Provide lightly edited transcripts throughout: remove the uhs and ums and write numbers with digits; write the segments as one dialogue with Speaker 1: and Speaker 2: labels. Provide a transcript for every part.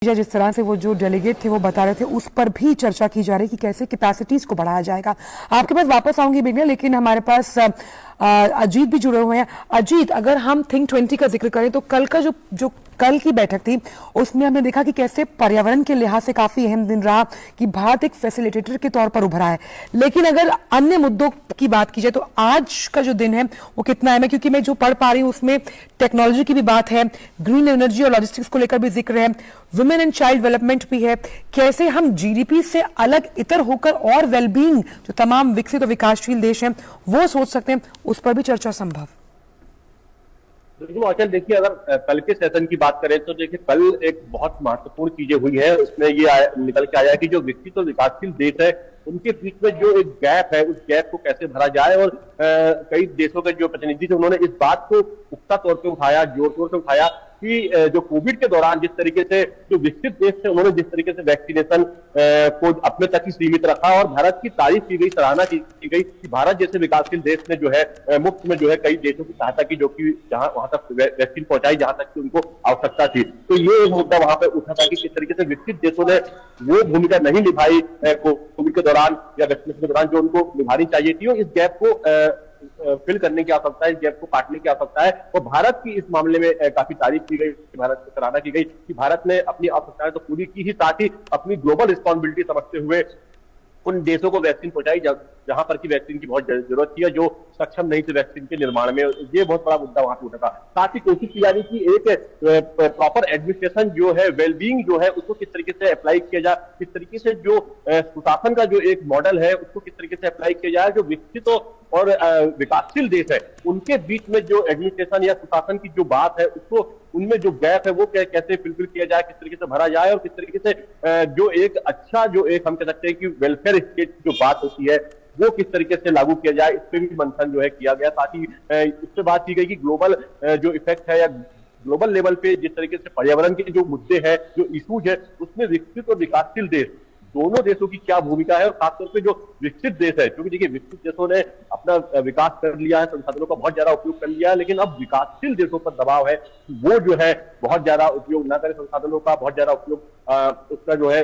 Speaker 1: जाए, जिस तरह से वो जो डेलीगेट थे वो बता रहे थे, उस पर भी चर्चा की जा रही है कि कैसे कैपेसिटीज को बढ़ाया जाएगा। आपके पास वापस आऊंगी मेघना, लेकिन हमारे पास अजीत भी जुड़े हुए हैं। अजीत, अगर हम थिंक 20 का जिक्र करें तो कल का जो कल की बैठक थी उसमें हमने देखा कि कैसे पर्यावरण के लिहाज से काफी अहम दिन रहा कि भारत एक फैसिलिटेटर के तौर पर उभरा है। लेकिन अगर अन्य मुद्दों की बात की जाए तो आज का जो दिन है वो कितना अहम है, क्योंकि मैं जो पढ़ पा रही हूँ उसमें टेक्नोलॉजी की भी बात है, ग्रीन एनर्जी और लॉजिस्टिक्स को लेकर भी जिक्र है, वुमेन एंड चाइल्ड डेवलपमेंट भी है, कैसे हम जीडीपी से अलग इतर होकर और वेलबींग जो तमाम विकसित और विकासशील देश हैं वो सोच सकते हैं, उस पर भी चर्चा संभव।
Speaker 2: बिल्कुल आचल, देखिए अगर कल के सेशन की बात करें तो देखिए कल एक बहुत महत्वपूर्ण चीजें हुई है। उसमें ये निकल के आया कि जो विकसित और विकासशील देश है उनके बीच में जो एक गैप है उस गैप को कैसे भरा जाए। और कई देशों के जो प्रतिनिधि थे उन्होंने इस बात को पुख्ता तौर पे उठाया, जोर शोर से उठाया कि जो कोविड के दौरान जिस तरीके से जो विकसित देश थे उन्होंने जिस तरीके से वैक्सीनेशन को अपने तक ही सीमित रखा और भारत की तारीफ की गई, सराहना की गई कि भारत जैसे विकासशील देश ने जो है मुफ्त में जो है कई देशों की सहायता की, जो कि जहां वहां तक वैक्सीन पहुंचाई जहां तक कि उनको आवश्यकता थी। तो ये एक मुद्दा वहां पर उठा था कि किस तरीके से विकसित देशों ने वो भूमिका नहीं निभाई कोविड के दौरान या वैक्सीनेशन के दौरान जो उनको निभानी चाहिए थी, और इस गैप को फिल करने की आवश्यकता है, इस गैप को काटने की आवश्यकता है। और भारत की इस मामले में काफी तारीफ की गई, भारत की सराहना की गई कि भारत ने अपनी आवश्यकताएं तो पूरी की ही, साथ ही अपनी ग्लोबल रिस्पॉन्सिबिलिटी समझते हुए उन देशों को वैक्सीन पहुंचाई जहां पर की वैक्सीन की बहुत जरूरत थी, जो सक्षम नहीं थे वैक्सीन के निर्माण में। ये बहुत बड़ा मुद्दा वहां पे उठा था। साथ ही कोशिश की जा रही थी एक प्रॉपर एडमिनिस्ट्रेशन जो है, वेलबींग जो है उसको किस तरीके से अप्लाई किया जाए, किस तरीके से जो सुशासन का जो एक मॉडल है उसको किस तरीके से अप्लाई किया जाए। जो विकसित और विकासशील देश है उनके बीच में जो एडमिनिस्ट्रेशन या सुशासन की जो बात है उसको, उनमें जो गैप है वो कैसे फिलफिल किया जाए, किस तरीके से भरा जाए, और किस तरीके से जो एक अच्छा जो एक हम कह सकते हैं कि वेलफेयर स्टेट की जो बात होती है वो किस तरीके से लागू किया जाए, इस पर भी मंथन जो है किया गया। साथ ही इससे बात की गई कि ग्लोबल जो इफेक्ट है या ग्लोबल लेवल पे जिस तरीके से पर्यावरण के जो मुद्दे हैं, जो इशूज है, उसमें विकसित और विकासशील देश दोनों देशों की क्या भूमिका है। और खासतौर पे जो विकसित देश है, क्योंकि देखिए विकसित देशों ने अपना विकास कर लिया है, संसाधनों का बहुत ज्यादा उपयोग कर लिया है, लेकिन अब विकासशील देशों पर दबाव है वो जो है बहुत ज्यादा उपयोग ना करे संसाधनों का, बहुत ज्यादा उपयोग उसका जो है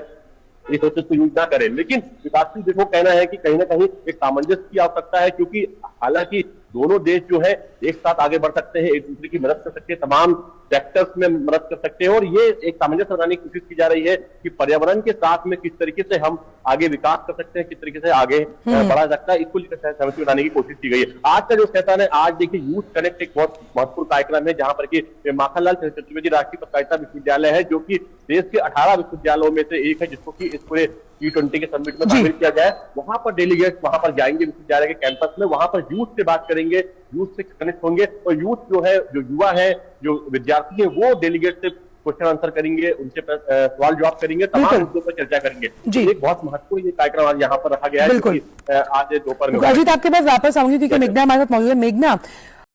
Speaker 2: रिसोर्सेज को यूज ना करें। लेकिन विकासशील देशों का कहना है कि कहीं ना कहीं एक सामंजस्य की आवश्यकता है, क्योंकि हालांकि दोनों देश जो है एक साथ आगे बढ़ सकते हैं, एक दूसरे की मदद कर सकते हैं, तमाम सेक्टर्स में मदद कर सकते हैं। और ये एक सामंजस्य बनाने की कोशिश की जा रही है कि पर्यावरण के साथ में किस तरीके से हम आगे विकास कर सकते हैं, किस तरीके से आगे बढ़ा सकता है, इसको लेकर सहमति बनाने की कोशिश की गई है। आज का जो सेशन है, आज देखिए यूथ कनेक्ट एक बहुत महत्वपूर्ण कार्यक्रम है, जहां पर कि माखनलाल चतुर्वेदी राष्ट्रीय पत्रकारिता विश्वविद्यालय है, जो कि देश के 18 विश्वविद्यालयों में से एक है जिसको कि इस पूरे G20 के समिट में शामिल किया जाए। वहां पर डेलीगेट्स वहां पर जाएंगे विश्वविद्यालय के कैंपस में, वहां पर यूथ से बात करेंगे, यूथ से कनेक्ट होंगे, और यूथ जो है, जो युवा है, जो विद्यार्थी है, वो डेलीगेट से क्वेश्चन आंसर करेंगे, उनसे सवाल जवाब करेंगे, तमाम मुद्दों पर चर्चा करेंगे। तो एक बहुत महत्वपूर्ण कार्यक्रम आज यहाँ पर रखा गया है, आज दोपहर में।
Speaker 1: अजीत, आपके पास वापस आऊंगी क्योंकि मेघना हमारे साथ मौजूद है। मेघना,